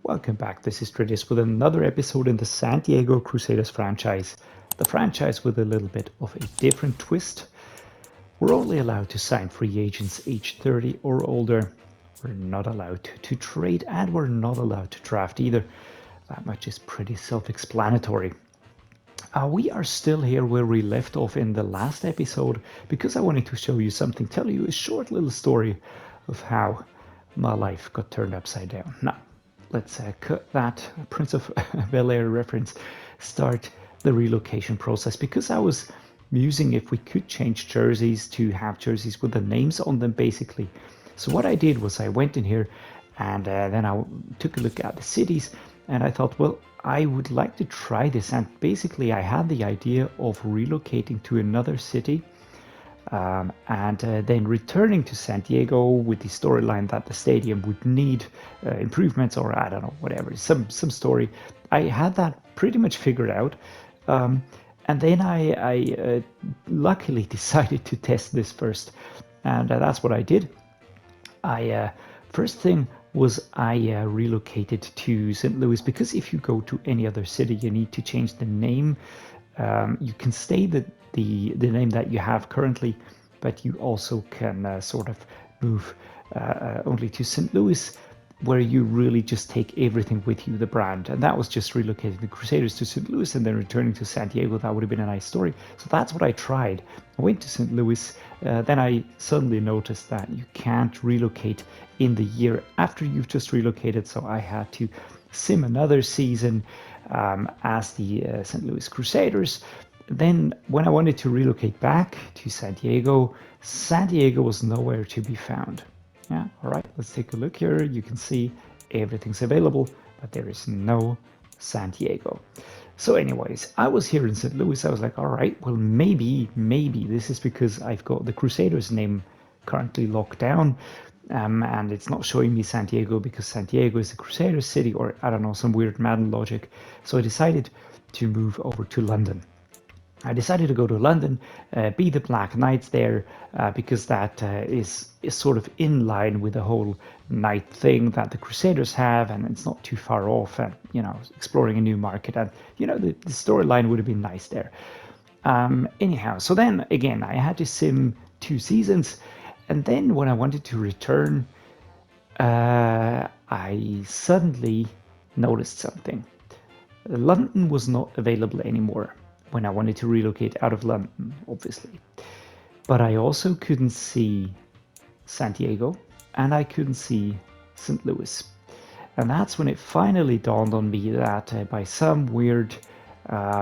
Welcome back, this is Dreddeus with another episode in the San Diego Crusaders franchise. The franchise with a little bit of a different twist. We're only allowed to sign free agents age 30 or older. We're not allowed to trade, and we're not allowed to draft either. That much is pretty self-explanatory. We are still here where we left off in the last episode because I wanted to show you something, tell you a short little story of how my life got turned upside down. Now, let's cut that Prince of Bel-Air reference, start the relocation process, because I was musing if we could change jerseys to have jerseys with the names on them, basically. So what I did was I went in here and then I took a look at the cities, and I thought, well, I would like to try this. And basically I had the idea of relocating to another city and then returning to San Diego with the storyline that the stadium would need improvements, or I don't know, whatever, some story. I had that pretty much figured out. And then I luckily decided to test this first, and that's what I did. First thing was I relocated to St. Louis, because if you go to any other city, you need to change the name. You can stay the name that you have currently, but you also can sort of move only to St. Louis, where you really just take everything with you, the brand. And that was just relocating the Crusaders to St. Louis and then returning to San Diego. That would have been a nice story. So that's what I tried. I went to St. Louis, then I suddenly noticed that you can't relocate in the year after you've just relocated, so I had to sim another season as the St. Louis Crusaders. Then when I wanted to relocate back to San Diego was nowhere to be found. Yeah, all right, let's take a look here. You can see everything's available, but there is no San Diego. So anyways, I was here in St. Louis. I was like, all right, well, maybe this is because I've got the Crusaders name currently locked down, and it's not showing me San Diego because San Diego is the Crusaders city, or I don't know, some weird Madden logic. So I decided to move over to London. I decided to go to London, be the Black Knights there, because that is sort of in line with the whole knight thing that the Crusaders have, and it's not too far off, and, you know, exploring a new market, and, you know, the storyline would have been nice there. Anyhow, so then, again, I had to sim 2 seasons, and then when I wanted to return, I suddenly noticed something. London was not available anymore when I wanted to relocate out of London, obviously. But I also couldn't see San Diego, and I couldn't see St. Louis. And that's when it finally dawned on me that by some weird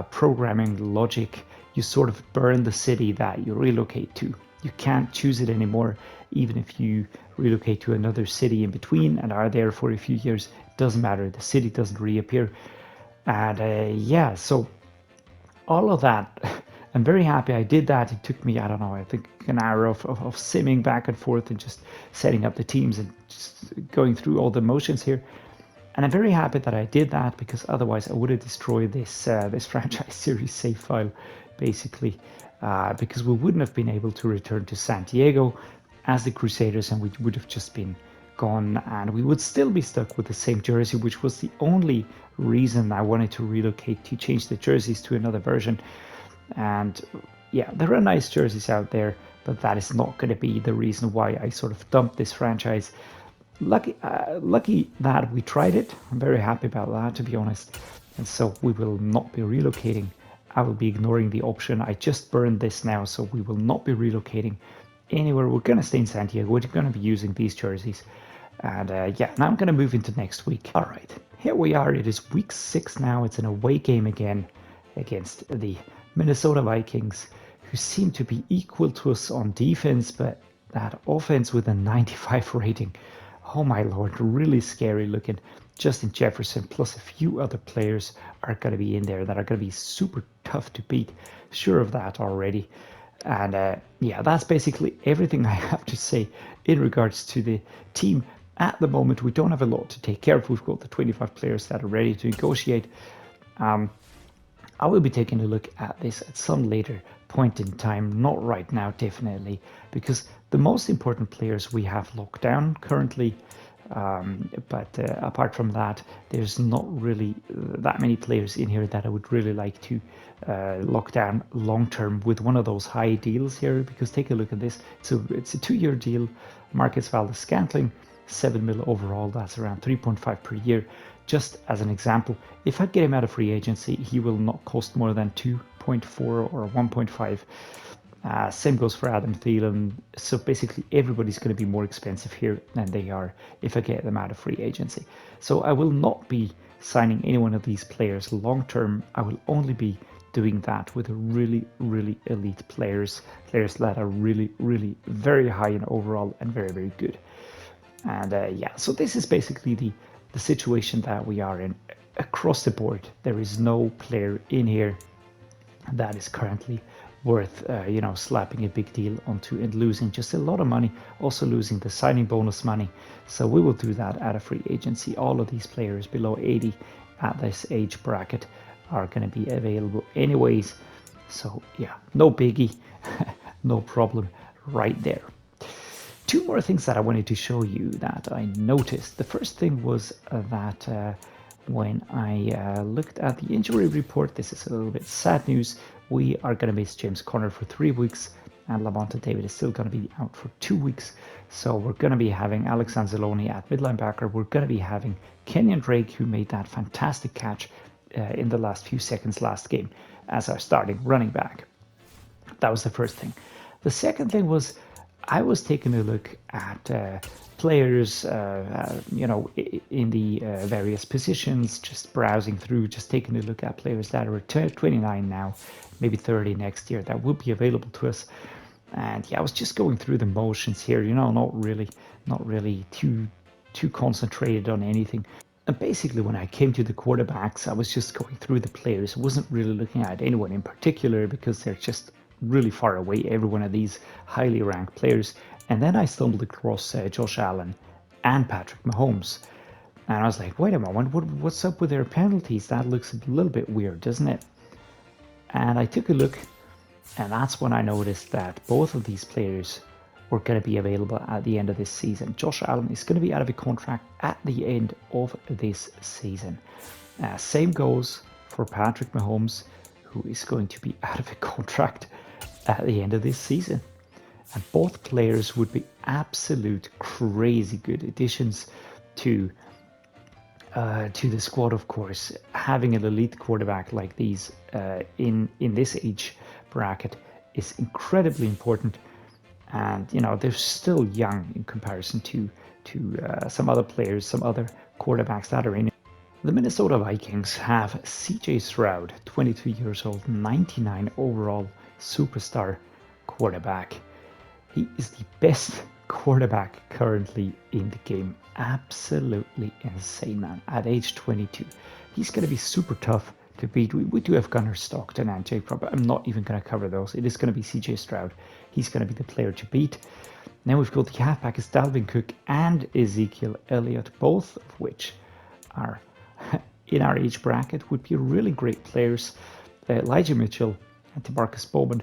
programming logic, you sort of burn the city that you relocate to. You can't choose it anymore, even if you relocate to another city in between and are there for a few years. It doesn't matter, the city doesn't reappear. And yeah, so all of that, I'm very happy I did that. It took me, I don't know, I think an hour of simming back and forth and just setting up the teams and just going through all the motions here. And I'm very happy that I did that, because otherwise I would have destroyed this this franchise series save file, basically, because we wouldn't have been able to return to San Diego as the Crusaders, and we would have just been gone, and we would still be stuck with the same jersey, which was the only reason I wanted to relocate, to change the jerseys to another version. And yeah, there are nice jerseys out there, but that is not going to be the reason why I sort of dumped this franchise. Lucky that we tried it. I'm very happy about that, to be honest. And so we will not be relocating. I will be ignoring the option. I just burned this now, so we will not be relocating anywhere. We're going to stay in San Diego. We're going to be using these jerseys. And yeah, now I'm going to move into next week. All right, here we are. It is week 6 now. It's an away game again against the Minnesota Vikings, who seem to be equal to us on defense, but that offense with a 95 rating. Oh my lord, really scary looking. Justin Jefferson plus a few other players are going to be in there that are going to be super tough to beat. Sure of that already. And yeah, that's basically everything I have to say in regards to the team. At the moment, we don't have a lot to take care of. We've got the 25 players that are ready to negotiate. I will be taking a look at this at some later point in time, not right now, definitely, because the most important players we have locked down currently But apart from that, there's not really that many players in here that I would really like to lock down long term with one of those high deals here, because take a look at this. So it's a 2-year deal, Marcus Valdes Scantling, 7 mil overall, that's around 3.5 per year. Just as an example, if I get him out of free agency, he will not cost more than 2.4 or 1.5. Same goes for Adam Thielen. So basically everybody's going to be more expensive here than they are if I get them out of free agency. So I will not be signing any one of these players long term. I will only be doing that with really, really elite players that are really, really very high in overall and very, very good. And yeah, so this is basically the situation that we are in across the board. There is no player in here that is currently worth you know, slapping a big deal onto and losing just a lot of money, also losing the signing bonus money. So we will do that at a free agency. All of these players below 80 at this age bracket are going to be available anyways. So yeah, no biggie, no problem right there. Two more things that I wanted to show you that I noticed. The first thing was that when I looked at the injury report, this is a little bit sad news. We are going to miss James Conner for 3 weeks, and Lavonte David is still going to be out for 2 weeks. So we're going to be having Alex Anzalone at mid linebacker. We're going to be having Kenyon Drake, who made that fantastic catch in the last few seconds last game, as our starting running back. That was the first thing. The second thing was I was taking a look at players, you know, in the various positions, just browsing through, just taking a look at players that are 29 now, maybe 30 next year, that would be available to us. And yeah, I was just going through the motions here, you know, not really too concentrated on anything. And basically, when I came to the quarterbacks, I was just going through the players. I wasn't really looking at anyone in particular because they're just really far away, every one of these highly ranked players. And then I stumbled across Josh Allen and Patrick Mahomes. And I was like, wait a moment, what's up with their penalties? That looks a little bit weird, doesn't it? And I took a look, and that's when I noticed that both of these players were going to be available at the end of this season. Josh Allen is going to be out of a contract at the end of this season. Same goes for Patrick Mahomes, who is going to be out of a contract at the end of this season. And both players would be absolute crazy good additions to the squad, of course. Having an elite quarterback like these in this age bracket is incredibly important. And you know, they're still young in comparison to some other players, some other quarterbacks that are in it. The Minnesota Vikings have CJ Stroud, 22 years old, 99 overall, superstar quarterback. He is the best quarterback currently in the game. Absolutely insane, man. At age 22, he's going to be super tough to beat. We do have Gunnar Stockton and Jake Proper. I'm not even going to cover those. It is going to be CJ Stroud. He's going to be the player to beat. Now we've got the halfback is Dalvin Cook and Ezekiel Elliott, both of which are in our age bracket, would be really great players. Elijah Mitchell and Demarcus Bowman,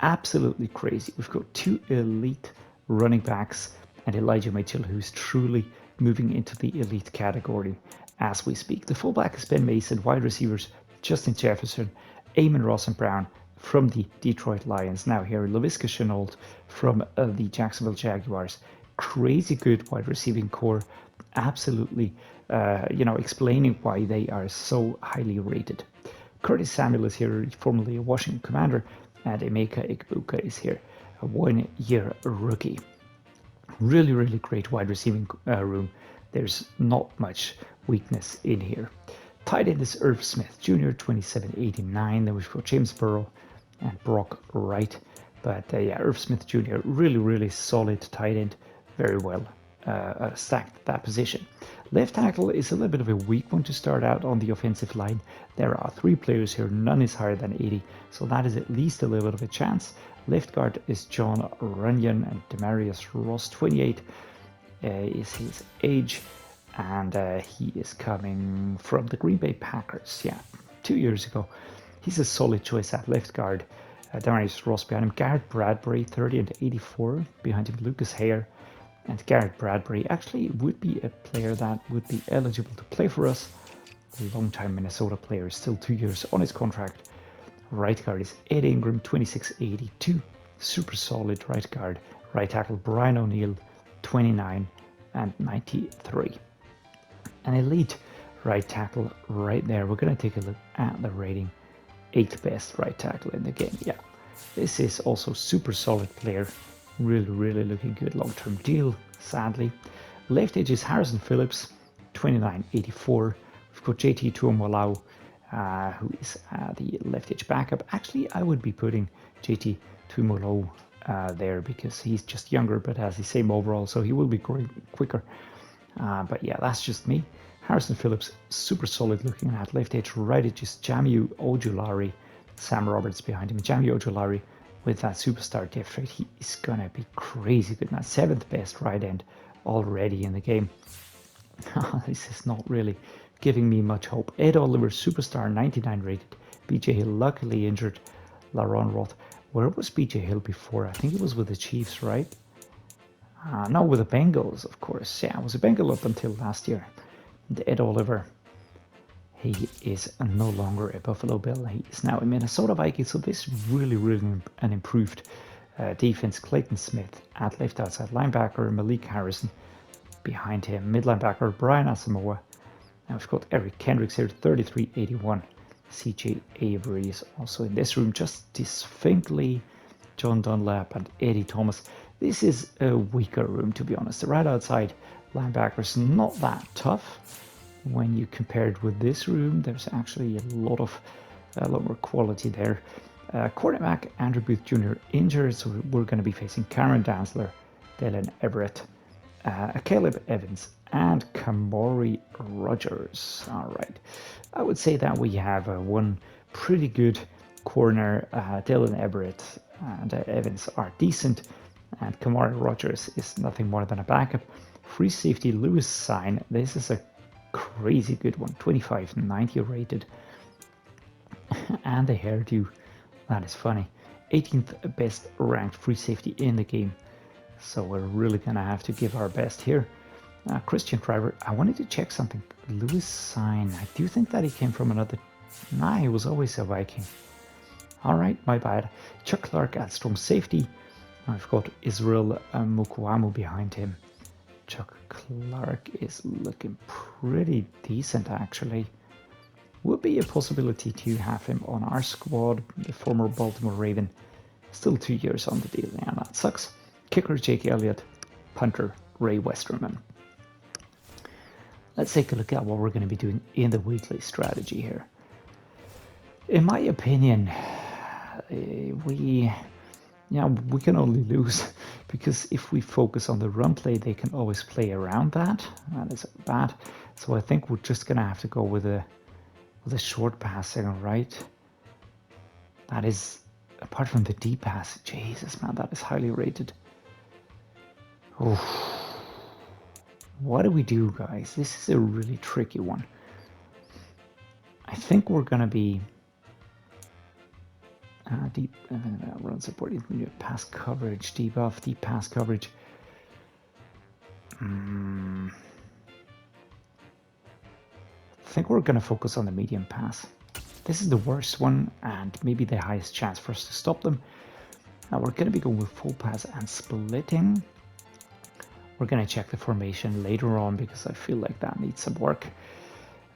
absolutely crazy. We've got two elite running backs and Elijah Mitchell, who's truly moving into the elite category as we speak. The fullback is Ben Mason, wide receivers Justin Jefferson, Amon Ross and Brown from the Detroit Lions. Now here, Laviska Shenault from the Jacksonville Jaguars. Crazy good wide receiving core. Absolutely, you know, explaining why they are so highly rated. Curtis Samuel is here, formerly a Washington Commander, and Emeka Egbuka is here, a 1-year rookie. Really, really great wide receiving room. There's not much weakness in here. Tight end is Irv Smith Jr., 2789. Then we've got James Burrow and Brock Wright. But yeah, Irv Smith Jr., really, really solid tight end. Very well stacked at that position. Left tackle is a little bit of a weak one to start out on the offensive line. There are 3 players here, none is higher than 80, so that is at least a little bit of a chance. Left guard is John Runyon, and Demarius Ross, 28 is his age, and he is coming from the Green Bay Packers. Yeah, 2 years ago. He's a solid choice at left guard. Demarius Ross behind him. Garrett Bradbury, 30 and 84. Behind him, Lucas Hare. And Garrett Bradbury actually would be a player that would be eligible to play for us. A long-time Minnesota player, still 2 years on his contract. Right guard is Ed Ingram, 2682. Super solid right guard. Right tackle Brian O'Neill, 29 and 93. An elite right tackle right there. We're going to take a look at the rating. 8th best right tackle in the game. Yeah, this is also super solid player. Really looking good. Long-term deal, sadly. Left edge is Harrison Phillips, 2984. We've got JT Tuomolau, who is the left edge backup. Actually, I would be putting JT Tuomolau there because he's just younger but has the same overall, so he will be growing quicker. But yeah, that's just me. Harrison Phillips, super solid looking at left edge. Right edge is Jamiu Ojulari. Sam Roberts behind him. Jamiu Ojulari with that superstar depth rate. He is going to be crazy good. Now, 7th best right end already in the game. This is not really giving me much hope. Ed Oliver, superstar, 99 rated. BJ Hill, luckily injured. Laron Roth. Where was BJ Hill before? I think it was with the Chiefs, right? No, with the Bengals, of course. Yeah, it was a Bengal up until last year. And Ed Oliver, he is no longer a Buffalo Bill. He is now a Minnesota Viking. So this is really an improved defense. Clayton Smith at left outside linebacker. Malik Harrison behind him. Mid linebacker Brian Asamoah. Now we've got Eric Kendricks here, 3381. CJ Avery is also in this room, just distinctly. John Dunlap and Eddie Thomas. This is a weaker room, to be honest. The right outside linebackers not that tough. When you compare it with this room, there's actually a lot more quality there. Quarterback Andrew Booth Jr. injured, so we're going to be facing Cameron Dantzler, Dylan Everett, Caleb Evans, and Kamori Rogers. All right, I would say that we have one pretty good corner. Dylan Everett and Evans are decent, and Kamari Rogers is nothing more than a backup. Free safety Lewis Sign. This is a crazy good one, 2590 rated. And the hairdo, that is funny. 18th best ranked free safety in the game. So we're really gonna have to give our best here. Christian Driver, I wanted to check something. Lewis Sign, I do think that he came from another. Nah, he was always a Viking. Alright, my bad. Chuck Clark at strong safety. I've got Israel Mukwamu behind him. Chuck Clark is looking pretty decent, actually. Would be a possibility to have him on our squad. The former Baltimore Raven, still 2 years on the deal. Yeah, that sucks. Kicker Jake Elliott, punter Ray Westerman. Let's take a look at what we're going to be doing in the weekly strategy here. In my opinion, we can only lose because if we focus on the run play, they can always play around that. That is bad. So I think we're just gonna have to go with a short passing, right? That is, apart from the deep pass, Jesus man, that is highly rated. Oof. What do we do, guys? This is a really tricky one. I think we're gonna be deep run support, pass coverage, deep off, deep pass coverage. I think we're going to focus on the medium pass. This is the worst one and maybe the highest chance for us to stop them. Now we're going to be going with full pass and splitting. We're going to check the formation later on because I feel like that needs some work.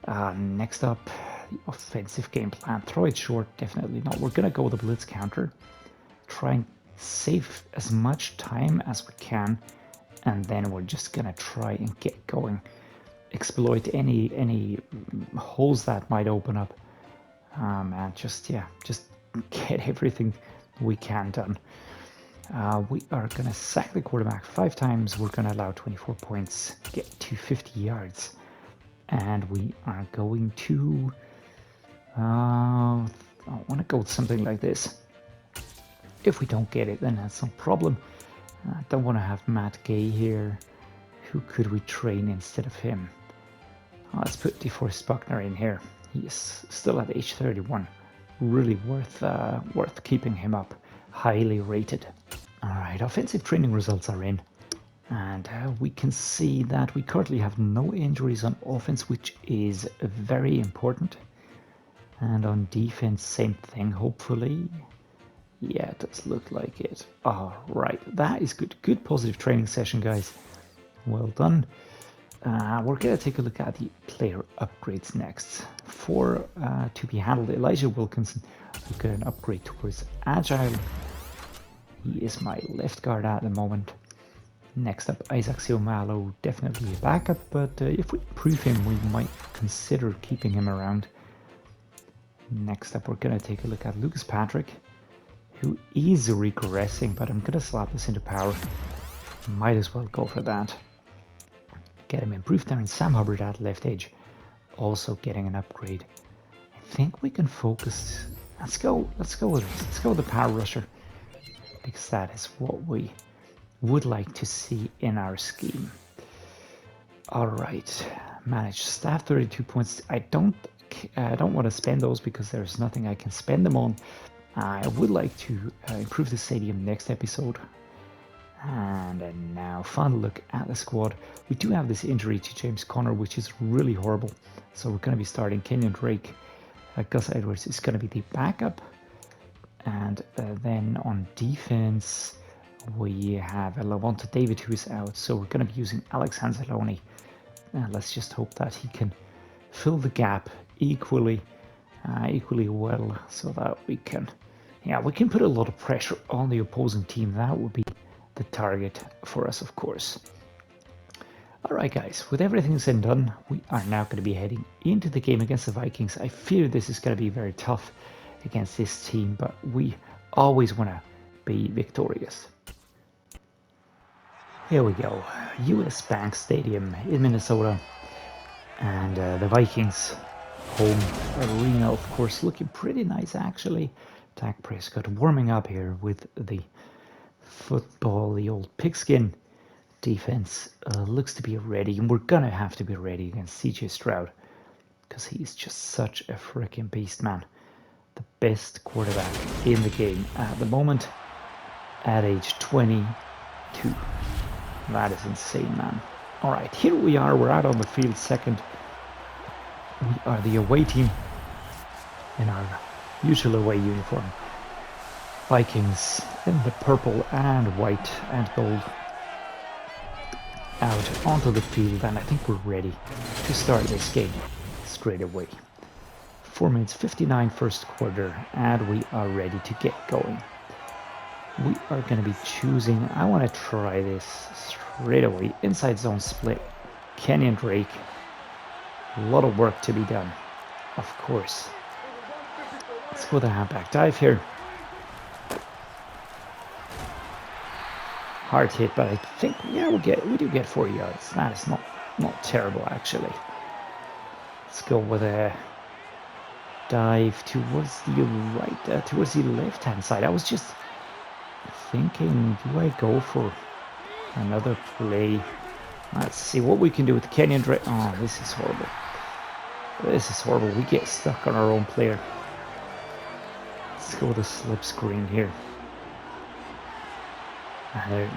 Next up, the offensive game plan. Throw it short, definitely not. We're going to go with a blitz counter. Try and save as much time as we can. And then we're just going to try and get going. Exploit any holes that might open up. And just get everything we can done. We are going to sack the quarterback 5 times. We're going to allow 24 points, get to 50 yards. And we are going to, I want to go with something like this. If we don't get it, then that's no problem. I don't want to have Matt Gay here. Who could we train instead of him? Let's put DeForest Buckner in here. He is still at age 31. Really worth keeping him up. Highly rated. All right, offensive training results are in. And we can see that we currently have no injuries on offense, which is very important. And on defense, same thing, hopefully. Yeah, it does look like it. All right, that is good. Good positive training session, guys. Well done. We're going to take a look at the player upgrades next. For to be handled, Elijah Wilkinson, we've got an upgrade towards Agile. He is my left guard at the moment. Next up, Isaac Siomalo, definitely a backup, but if we improve him, we might consider keeping him around. Next up, we're going to take a look at Lucas Patrick, who is regressing, but I'm going to slap this into power. Might as well go for that. Get him improved there, and Sam Hubbard at left edge, also getting an upgrade. I think we can focus. Let's go with this. Let's go with the power rusher, because that is what we would like to see in our scheme. All right, manage staff 32 points. I don't want to spend those because there's nothing I can spend them on. I would like to improve the stadium next episode. And now, final look at the squad. We do have this injury to James Conner, which is really horrible. So we're going to be starting Kenyon Drake. Gus Edwards is going to be the backup. And then on defense, we have Lavonte David, who is out. So we're going to be using Alex Anzalone. Let's just hope that he can fill the gap equally well, so that we can put a lot of pressure on the opposing team. That would be the target for us, of course. All right, guys, with everything said and done, we are now going to be heading into the game against the Vikings. I fear this is going to be very tough against this team, but we always want to be victorious. Here we go, US Bank Stadium in Minnesota, and the Vikings home arena, of course, looking pretty nice actually. Dak Prescott warming up here with the football, the old pigskin. Defense looks to be ready, and we're gonna have to be ready against CJ Stroud because he's just such a freaking beast, man. The best quarterback in the game at the moment at age 22. That is insane, man. All right, here we are. We're out on the field second. We are the away team in our usual away uniform. Vikings in the purple and white and gold out onto the field, and I think we're ready to start this game straight away. 4 minutes 59 first quarter, and we are ready to get going. We are going to be choosing, I want to try this straight away, inside zone split, Kenyon Drake. A lot of work to be done, of course. Let's go with the halfback dive here. Hard hit, but I think, yeah, we do get 4 yards. That is not terrible, actually. Let's go with a dive towards the right, towards the left-hand side. I was just thinking, do I go for another play? Let's see what we can do with Kenyon Drake. Oh, this is horrible. This is horrible. We get stuck on our own player. Let's go with a slip screen here.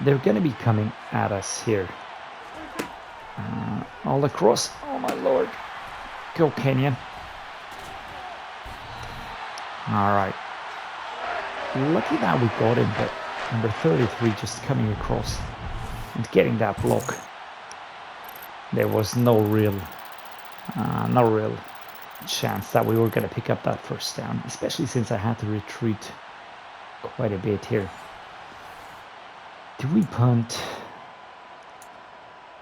They're going to be coming at us here. All across. Oh my lord. Go Kenyon. Alright. Lucky that we got him, but number 33 just coming across and getting that block. There was no real chance that we were going to pick up that first down, especially since I had to retreat quite a bit here. Do we punt?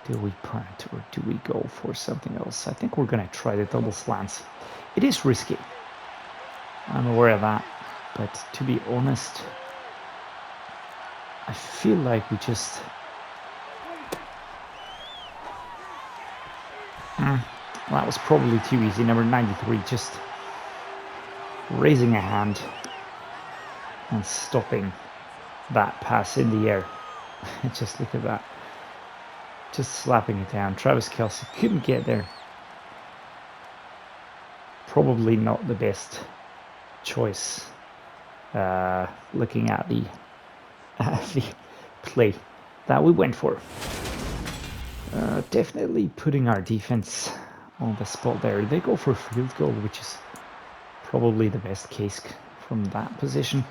Do we punt, or do we go for something else? I think we're going to try the double slants. It is risky. I'm aware of that. But to be honest, I feel like we just... that was probably too easy. Number 93 just raising a hand and stopping that pass in the air. Just look at that. Just slapping it down. Travis Kelce couldn't get there. Probably not the best choice. Looking at the play that we went for. Definitely putting our defense on the spot there. They go for a field goal, which is probably the best case from that position.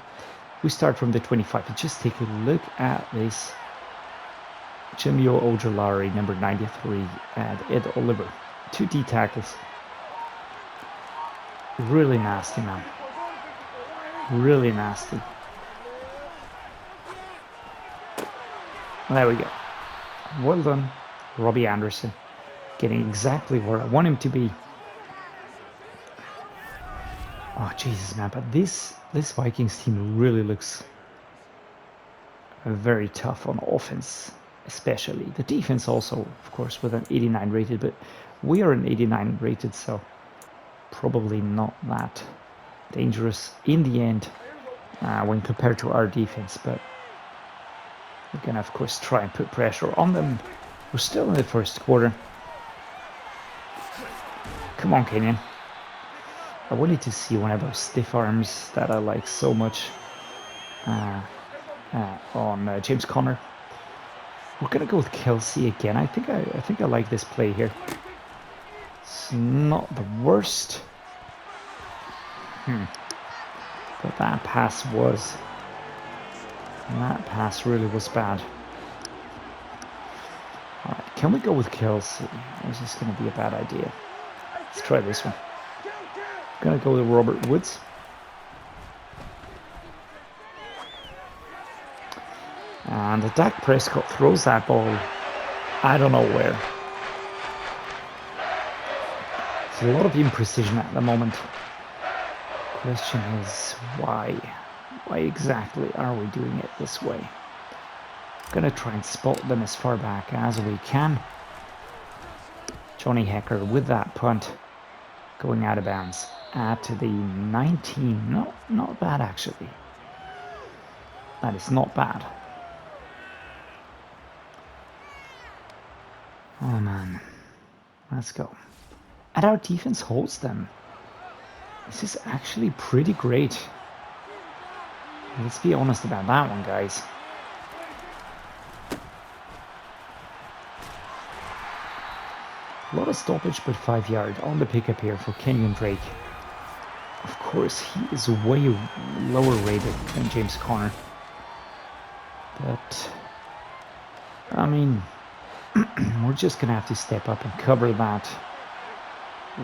We start from the 25 and just take a look at this. Jimio Ojolari, number 93, and Ed Oliver, 2 D tackles. Really nasty, man. Really nasty. There we go. Well done, Robbie Anderson. Getting exactly where I want him to be. Oh, Jesus, man. But this Vikings team really looks very tough on offense, especially. The defense also, of course, with an 89 rated, but we are an 89 rated, so probably not that dangerous in the end when compared to our defense. But we're going to, of course, try and put pressure on them. We're still in the first quarter. Come on, Kenyon. I wanted to see one of those stiff arms that I like so much on James Conner. We're gonna go with Kelsey again. I think I like this play here. It's not the worst. But that pass really was bad. All right, can we go with Kelsey? Or is this gonna be a bad idea? Let's try this one. Gonna go with Robert Woods. And Dak Prescott throws that ball, I don't know where. There's a lot of imprecision at the moment. Question is why? Why exactly are we doing it this way? Gonna try and spot them as far back as we can. Johnny Hecker with that punt going out of bounds at the 19. No, not bad actually. That is not bad. Oh man, let's go. And our defense holds them. This is actually pretty great. Let's be honest about that one, guys. A lot of stoppage, but 5 yards on the pickup here for Kenyon Drake. Of course, he is way lower rated than James Conner. But, I mean, we're just going to have to step up and cover that.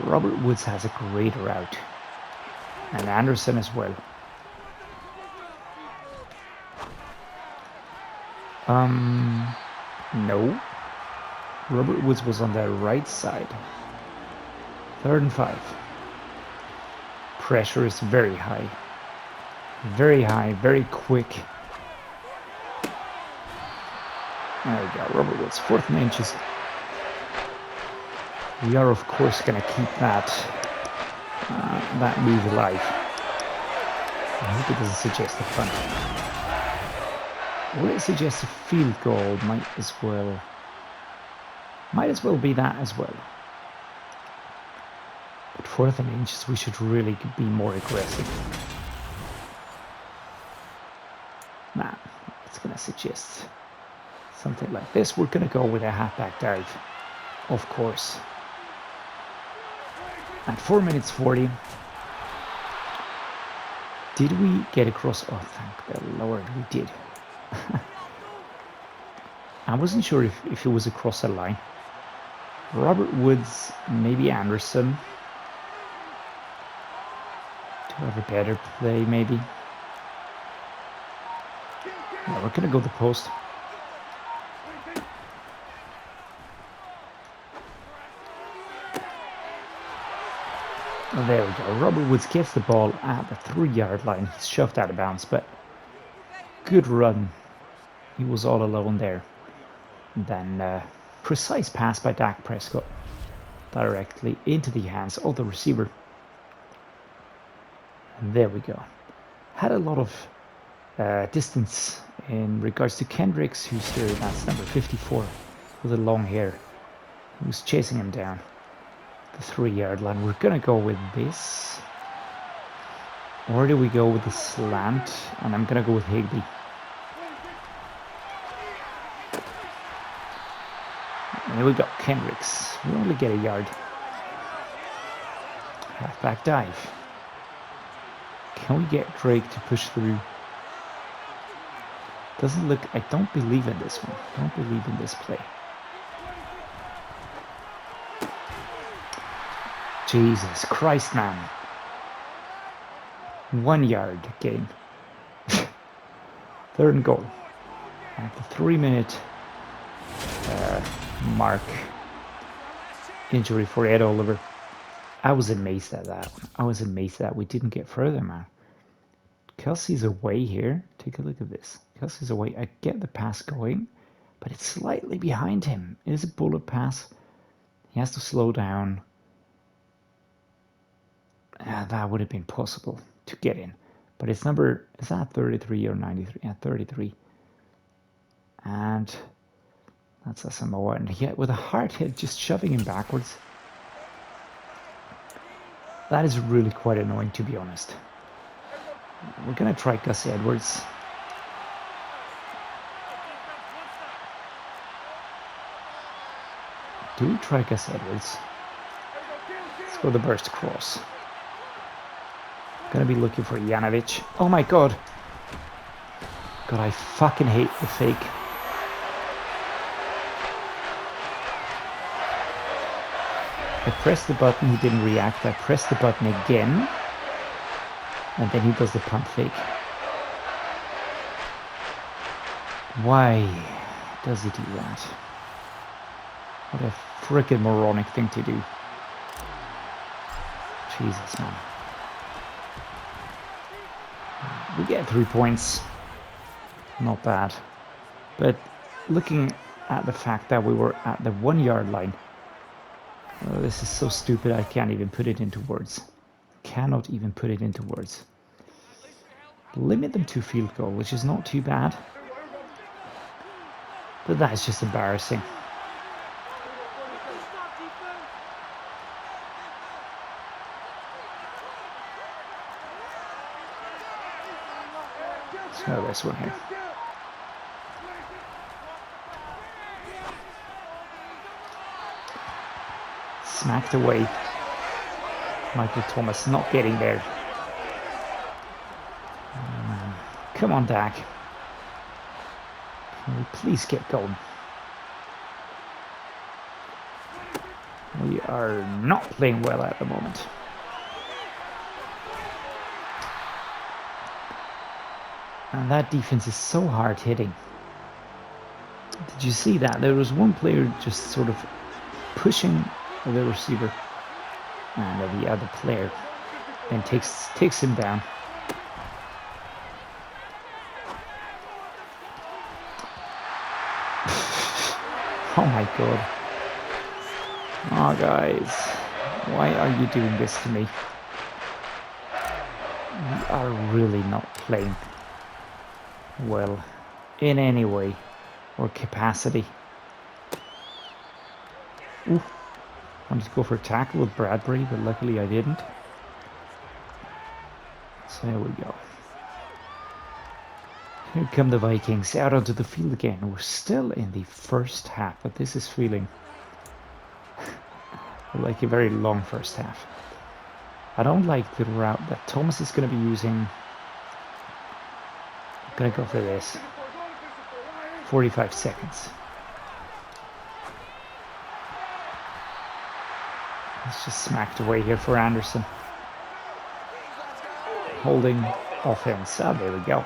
Robert Woods has a great route. And Anderson as well. No. Robert Woods was on the right side. 3rd and 5. Pressure is very high. Very high, very quick. There we go, Robert Woods, 4th and inches. We are, of course, going to keep that move alive. I hope it doesn't suggest a punt. Or it suggests a field goal, might as well be that as well. But 4th and inches, we should really be more aggressive. Nah, it's going to suggest something like this. We're going to go with a halfback dive, of course. At 4 minutes 40. Did we get across? Oh, thank the Lord, we did. I wasn't sure if it was across a line. Robert Woods, maybe Anderson. To have a better play, maybe. Yeah, we're gonna go the post. There we go. Robert Woods gets the ball at the 3-yard line. He's shoved out of bounds, but good run. He was all alone there. And then precise pass by Dak Prescott directly into the hands of the receiver. And there we go. Had a lot of distance in regards to Kendricks, who's here. That's number 54 with the long hair. Who's chasing him down the 3-yard line. We're gonna go with this. Or do we go with the slant? And I'm gonna go with Higbee. Here we go, Kendricks. We only get a yard. Halfback dive. Can we get Drake to push through? Doesn't look... I don't believe in this one. Don't believe in this play. Jesus Christ, man. 1 yard gain. 3rd and goal. At the 3-minute mark. Injury for Ed Oliver. I was amazed at that one. I was amazed that we didn't get further, man. Kelsey's away here. Take a look at this. Kelsey's away. I get the pass going, but it's slightly behind him. It is a bullet pass. He has to slow down. That would have been possible to get in. But it's number... Is that 33 or 93? Yeah, 33. And that's a Samoa. And he, with a hard hit, just shoving him backwards. That is really quite annoying, to be honest. We're going to try Gus Edwards. Do we try Gus Edwards? Let's go the burst cross. Gonna be looking for Janovic. Oh my god. God, I fucking hate the fake. I pressed the button, he didn't react. I pressed the button again. And then he does the pump fake. Why does he do that? What a frickin' moronic thing to do. Jesus, man. We get 3 points. Not bad. But looking at the fact that we were at the 1 yard line. Oh, this is so stupid, I can't even put it into words. Cannot even put it into words. Limit them to field goal, which is not too bad. But that is just embarrassing. Let's go this one here. Smacked away. Michael Thomas not getting there. Come on, Dak. Can we please get going? We are not playing well at the moment. And that defense is so hard hitting. Did you see that? There was one player just sort of pushing the receiver, and the other player then takes him down. Oh my god. Oh guys, why are you doing this to me? We are really not playing well in any way or capacity. Ooh, I wanted to go for a tackle with Bradbury, but luckily I didn't. So there we go. Here come the Vikings out onto the field again. We're still in the first half, but this is feeling like a very long first half. I don't like the route that Thomas is going to be using. I'm going to go for this. 45 seconds. It's just smacked away here for Anderson. Holding offense. Ah, there we go.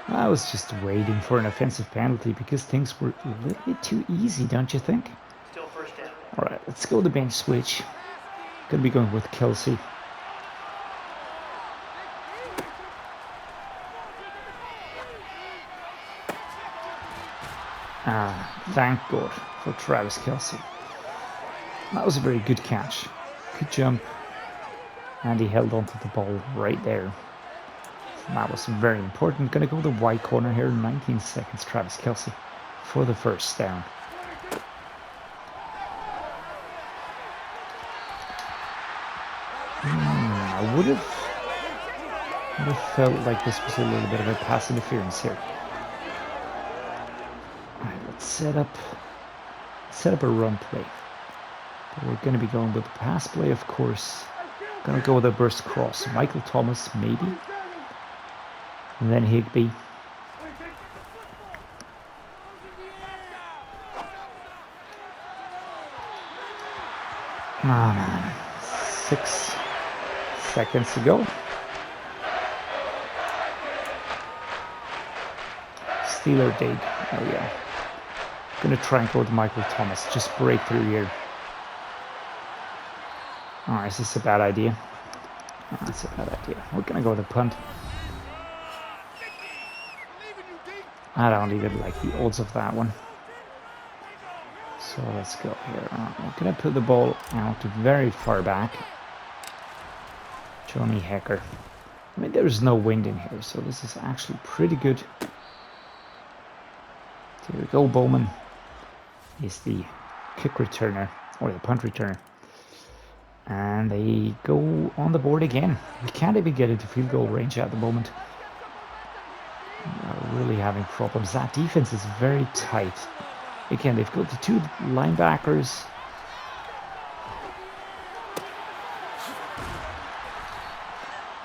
I was just waiting for an offensive penalty because things were a little bit too easy, don't you think? Still first down. Alright, let's go the bench switch. Gonna be going with Kelsey. Thank God for Travis Kelsey. That was a very good catch. Good jump. And he held onto the ball right there. That was very important. Gonna go the wide corner here. 19 seconds, Travis Kelsey for the first down. I would have felt like this was a little bit of a pass interference here. Alright, let's set up a run play. But we're going to be going with the pass play, of course. Going to go with a burst cross. Michael Thomas, maybe. And then Higbee. Oh man, 6 seconds to go. Steeler dig. Oh yeah. Gonna try and go with Michael Thomas. Just break through here. Oh, is this a bad idea? Oh, that's a bad idea. We're gonna go with a punt. I don't even like the odds of that one. So let's go here. We're gonna put the ball out very far back. Johnny Hecker. I mean, there's no wind in here, so this is actually pretty good. Here we go. Bowman is the kick returner, or the punt returner. And they go on the board again. We can't even get into field goal range at the moment. We are really having problems. That defense is very tight. Again, they've got the 2 linebackers.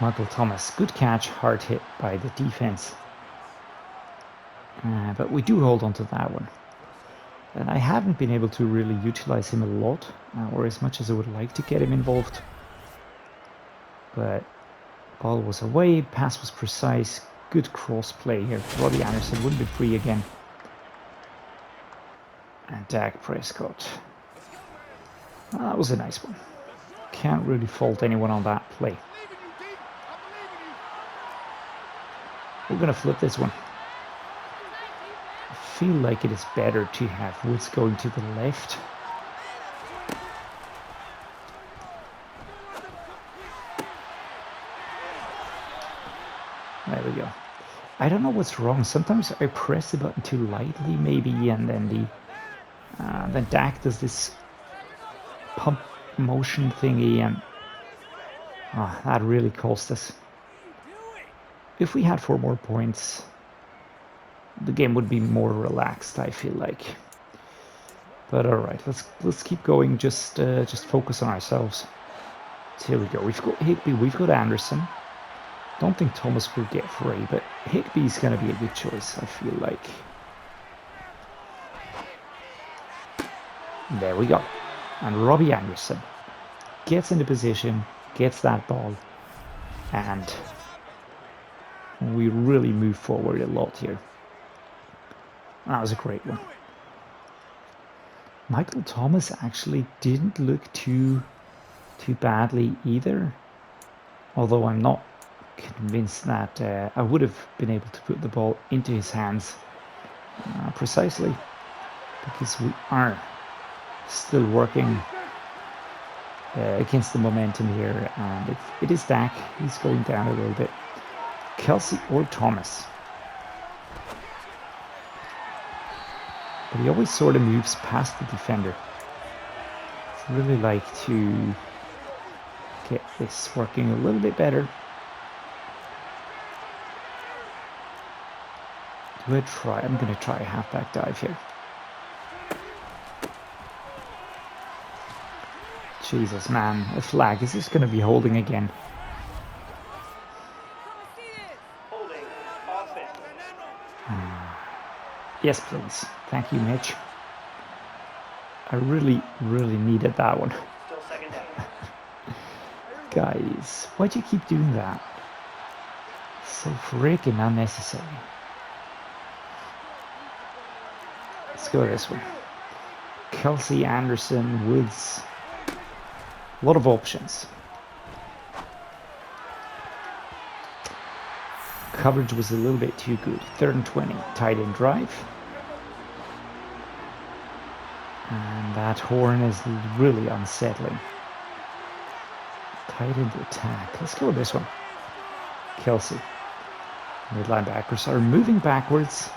Michael Thomas, good catch, hard hit by the defense. But we do hold on to that one. And I haven't been able to really utilize him a lot, or as much as I would like to get him involved. But ball was away, pass was precise, good cross play here. Robbie Anderson wouldn't be free again. And Dak Prescott. That was a nice one. Can't really fault anyone on that play. We're going to flip this one. I feel like it is better to have Woods going to the left. There we go. I don't know what's wrong. Sometimes I press the button too lightly, maybe, and then then Dak does this pump motion thingy, and that really cost us. If we had 4 more points, the game would be more relaxed, I feel like. But all right, let's keep going. Just focus on ourselves. So here we go. We've got Higbee. We've got Anderson. Don't think Thomas will get free, but Higbee's going to be a good choice, I feel like. There we go. And Robbie Anderson gets into position, gets that ball, and we really move forward a lot here. That was a great one. Michael Thomas actually didn't look too badly either, although I'm not convinced that I would have been able to put the ball into his hands precisely, because we are still working against the momentum here, and it is Dak. He's going down a little bit. Kelsey or Thomas, but he always sort of moves past the defender. I'd really like to get this working a little bit better. Do I try? I'm going to try a halfback dive here. Jesus, man, a flag. Is this going to be holding again? Yes, please. Thank you, Mitch. I really needed that one. Guys, why'd you keep doing that? So freaking unnecessary. Let's go this way. Kelsey, Anderson, Woods. A lot of options. Coverage was a little bit too good. 3rd and 20. Tight end drive. And that horn is really unsettling. Tight end attack. Let's go with this one. Kelsey. Mid linebackers are moving backwards.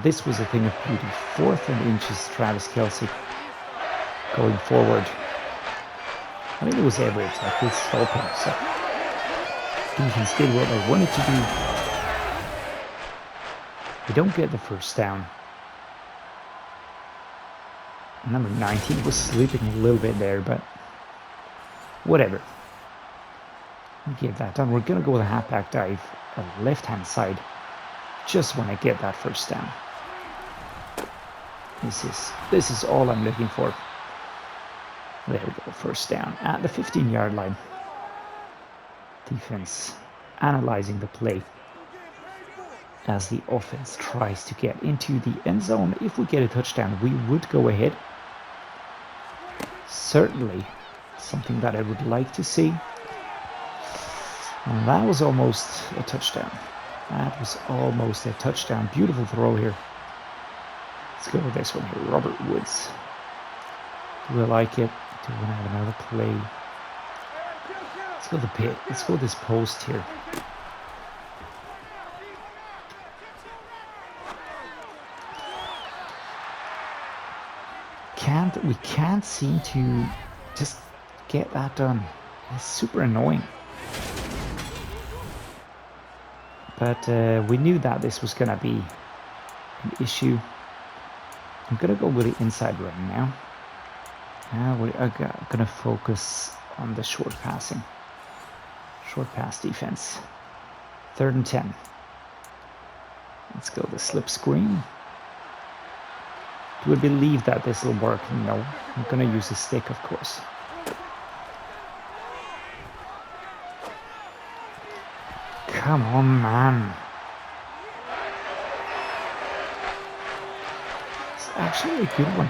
This was a thing of beauty. 4th and inches, Travis Kelsey going forward. I mean, it was average, like this stop him, so defense did what they wanted to do. We don't get the first down. Number 19 was sleeping a little bit there, but whatever. We get that done. We're going to go with a halfback dive at left-hand side just when I get that first down. This is all I'm looking for. There we go, first down at the 15-yard line. Defense analyzing the play as the offense tries to get into the end zone. If we get a touchdown, we would go ahead. Certainly something that I would like to see. And that was almost a touchdown. That was almost a touchdown. Beautiful throw here. Let's go with this one here. Robert Woods. Do I like it? Do we want to have another play? Let's go the pit. Let's go this post here. We can't seem to just get that done. It's super annoying. But we knew that this was gonna be an issue. I'm gonna go with the inside right now. We are gonna focus on the short passing. Short pass defense. 3rd and 10. Let's go the slip screen. Do we believe that this will work? No. I'm gonna use a stick, of course. Come on, man. It's actually a good one.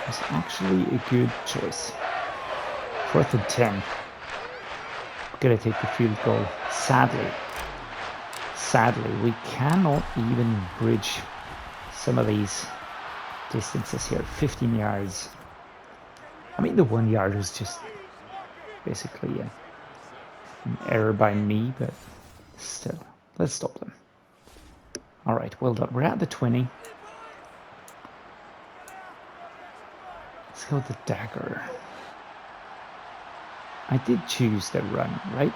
It's actually a good choice. 4th and 10. We're gonna take the field goal. Sadly, we cannot even bridge some of these distances here. 15 yards. I mean, the 1 yard was just basically an error by me, but still, let's stop them. All right, well done. We're at the 20. Let's go with the dagger. I did choose the run, right?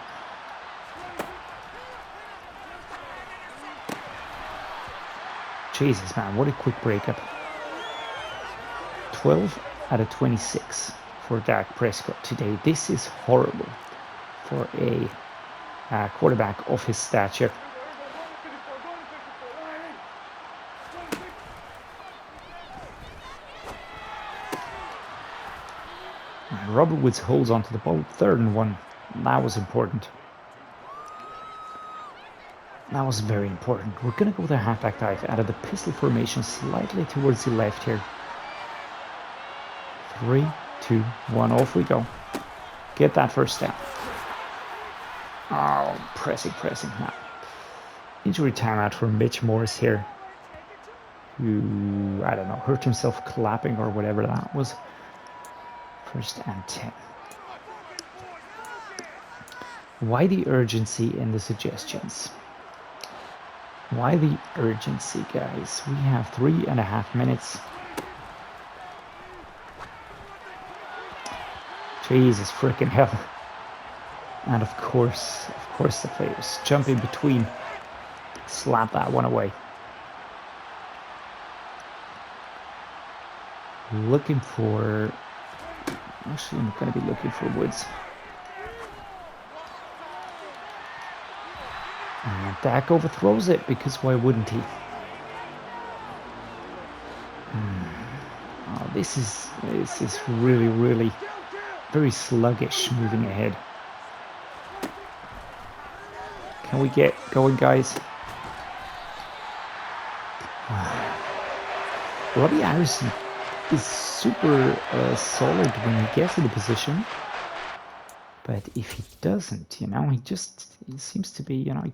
Jesus, man, what a quick breakup. 12 out of 26 for Dak Prescott today. This is horrible for a quarterback of his stature. And Robert Woods holds onto the ball. 3rd and 1. That was important. That was very important. We're going to go with a halfback dive out of the pistol formation slightly towards the left here. 3, 2, 1, off we go. Get that first down. Oh, pressing now. Injury timeout for Mitch Morris here, who, I don't know, hurt himself clapping or whatever that was. 1st and 10. Why the urgency in the suggestions? Why the urgency, guys? We have 3.5 minutes. Jesus freaking hell. And of course the players jump in between. Slap that one away. Looking for... Actually, I'm going to be looking for Woods. And Dak overthrows it, because why wouldn't he? Oh, this is really very sluggish moving ahead. Can we get going, guys? Robbie Anderson is super solid when he gets into position. But if he doesn't, you know, he seems to be, you know, he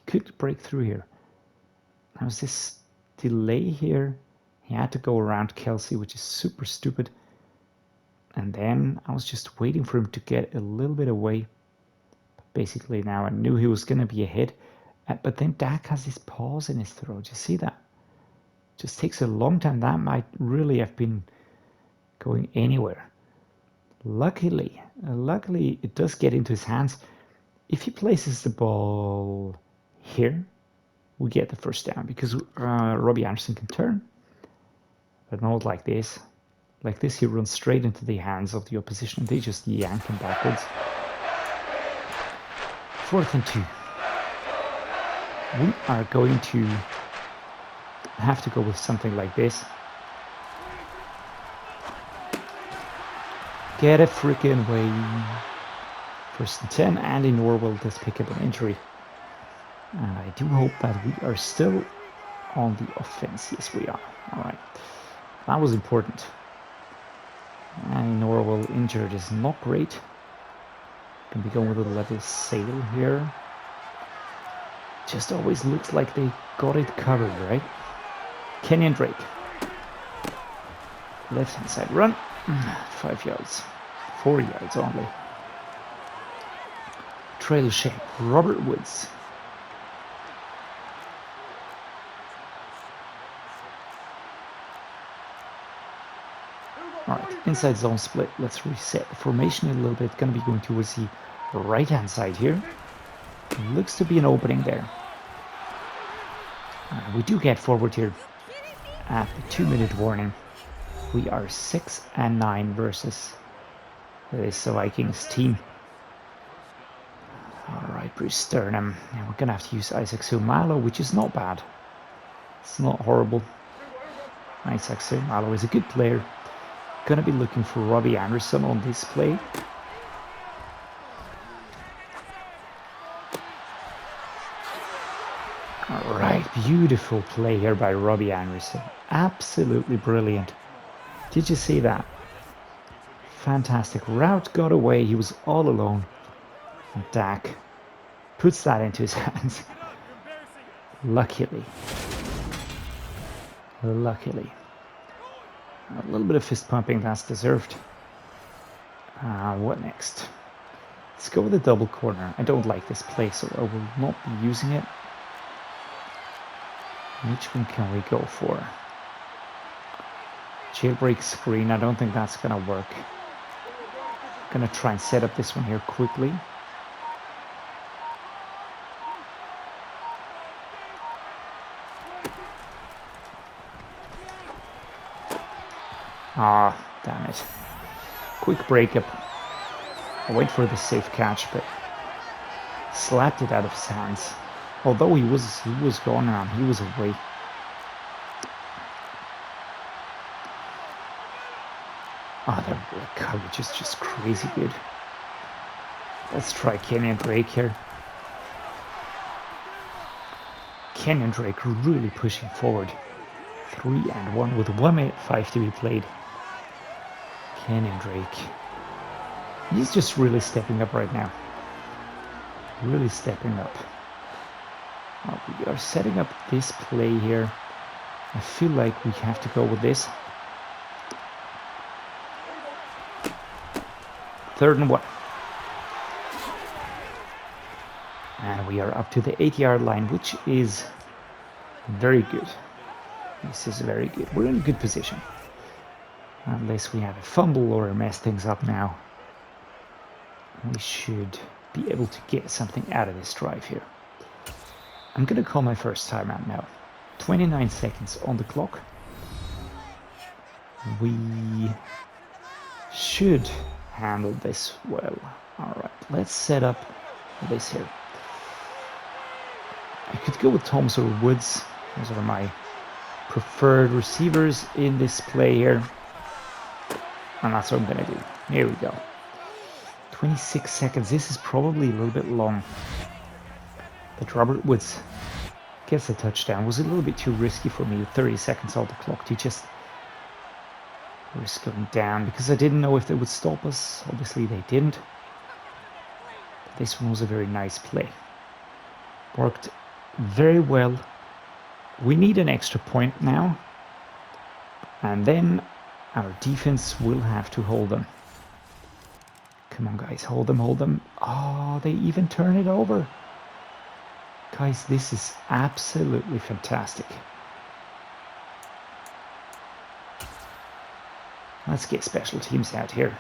could break through here. There was this delay here. He had to go around Kelsey, which is super stupid. And then I was just waiting for him to get a little bit away. Basically now I knew he was going to be ahead. But then Dak has this pause in his throw. Do you see that? Just takes a long time. That might really have been going anywhere. Luckily it does get into his hands. If he places the ball here, we get the first down because Robbie Anderson can turn, but not like this. Like this, he runs straight into the hands of the opposition, and they just yank him backwards. 4th and 2. We are going to have to go with something like this. Get a freaking way. 1st and 10, Andy Norwell does pick up an injury. And I do hope that we are still on the offense. Yes, we are. All right. That was important. Andy Norwell injured is not great. Can be going with a level sail here. Just always looks like they got it covered, right? Kenyon Drake. Left-hand side run. 5 yards. 4 yards only. Trail shape. Robert Woods. Alright, inside zone split. Let's reset the formation a little bit. Gonna be going towards the right-hand side here. Looks to be an opening there. We do get forward here at the 2-minute warning. We are 6-9 versus this Vikings team. Alright, Bruce Sternum. Now we're gonna have to use Isaac Sumalo, which is not bad. It's not horrible. Isaac Sumalo is a good player. Gonna be looking for Robbie Anderson on this play. Alright, beautiful play here by Robbie Anderson. Absolutely brilliant. Did you see that? Fantastic. Route got away. He was all alone. And Dak puts that into his hands. Luckily. Luckily. A little bit of fist pumping, that's deserved. What next? Let's go with the double corner. I don't like this play, so I will not be using it. Which one can we go for? Jailbreak screen, I don't think that's gonna work. Gonna try and set up this one here quickly. Ah, damn it. Quick breakup. I went for the safe catch, but slapped it out of his hands. Although he was gone now, he was away. Oh, the coverage is just crazy good. Let's try Kenyon Drake here. Kenyon Drake really pushing forward. 3-1 with 1:05 to be played. Kenyon Drake. He's just really stepping up right now. Really stepping up. Well, we are setting up this play here. I feel like we have to go with this. 3rd and 1. And we are up to the 8-yard line, which is very good. This is very good. We're in a good position. Unless we have a fumble or mess things up now. We should be able to get something out of this drive here. I'm going to call my first timeout now. 29 seconds on the clock. We should handle this well. Alright, let's set up this here. I could go with Thomas or Woods. Those are my preferred receivers in this play here. And that's what I'm going to do. Here we go. 26 seconds. This is probably a little bit long. But Robert Woods gets a touchdown. Was a little bit too risky for me with 30 seconds on the clock to just risk going down because I didn't know if they would stop us. Obviously they didn't. But this one was a very nice play. Worked very well. We need an extra point now. And then our defense will have to hold them. Come on, guys. Hold them, hold them. Oh, they even turn it over. Guys, this is absolutely fantastic. Let's get special teams out here.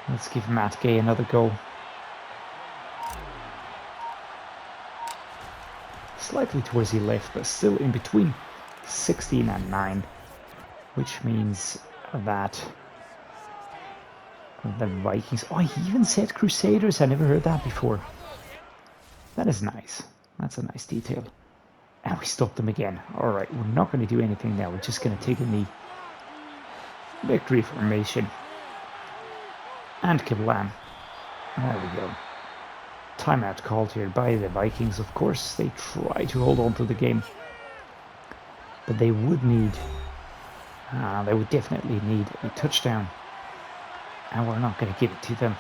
Let's give Matt Gay another go. slightly towards the left, but still in between 16 and 9, which means that the Vikings... Oh, he even said Crusaders. I never heard that before. That is nice. That's a nice detail. And we stopped them again. Alright, we're not going to do anything now. We're just going to take a knee. Victory formation. And Kablam. There we go. Timeout called here by the Vikings. Of course, they try to hold on to the game. But they would need... they would definitely need a touchdown. And we're not going to give it to them.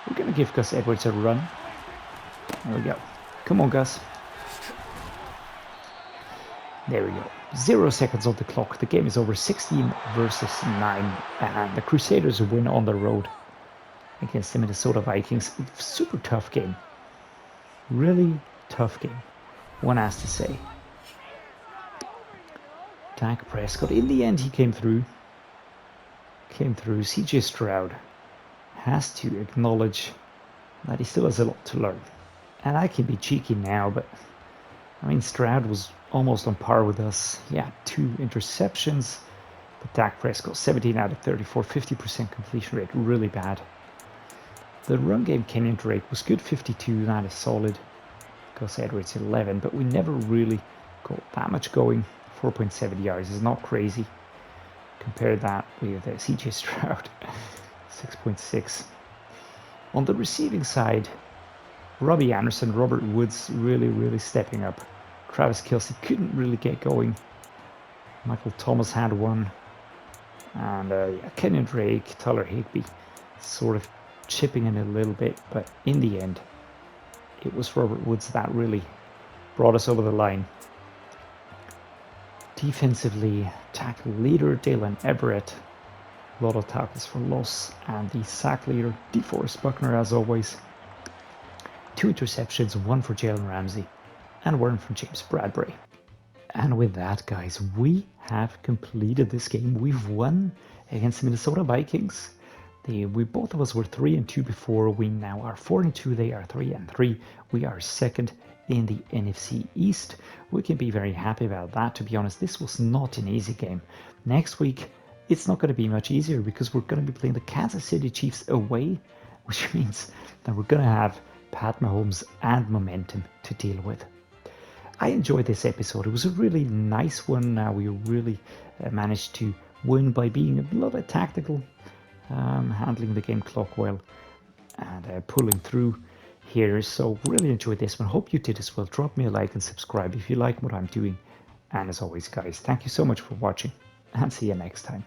We're going to give Gus Edwards a run. There we go. Come on, Gus. There we go. 0 seconds on the clock. The game is over. 16 versus 9. And the Crusaders win on the road against the Minnesota Vikings. Super tough game. Really tough game. One has to say. Dak Prescott. In the end, he came through. CJ Stroud has to acknowledge that he still has a lot to learn. And I can be cheeky now, but I mean, Stroud was almost on par with us. He had 2 interceptions, but Dak Prescott, 17 out of 34, 50% completion rate, really bad. The run game Kenyon Drake was good, 52, that is solid. Gus Edwards, 11, but we never really got that much going. 4.7 yards is not crazy. Compare that with CJ Stroud, 6.6. On the receiving side, Robbie Anderson, Robert Woods really stepping up. Travis Kelce couldn't really get going. Michael Thomas had one. And yeah, Kenyon Drake, Tyler Higbee sort of chipping in a little bit. But in the end, it was Robert Woods that really brought us over the line. Defensively, tackle leader Dalen Everett. A lot of tackles for loss. And the sack leader, DeForest Buckner, as always. 2 interceptions, 1 for Jalen Ramsey, and 1 from James Bradbury. And with that, guys, we have completed this game. We've won against the Minnesota Vikings. Both of us were 3-2 before. We now are 4-2. They are 3-3. We are second in the NFC East. We can be very happy about that. To be honest, this was not an easy game. Next week, it's not going to be much easier because we're going to be playing the Kansas City Chiefs away, which means that we're going to have Pat Mahomes and momentum to deal with. I enjoyed this episode. It was a really nice one. We really managed to win by being a little bit tactical, handling the game clock well, and pulling through here. So really enjoyed this one. Hope you did as well. Drop me a like and subscribe if you like what I'm doing. And as always, guys, thank you so much for watching, and see you next time.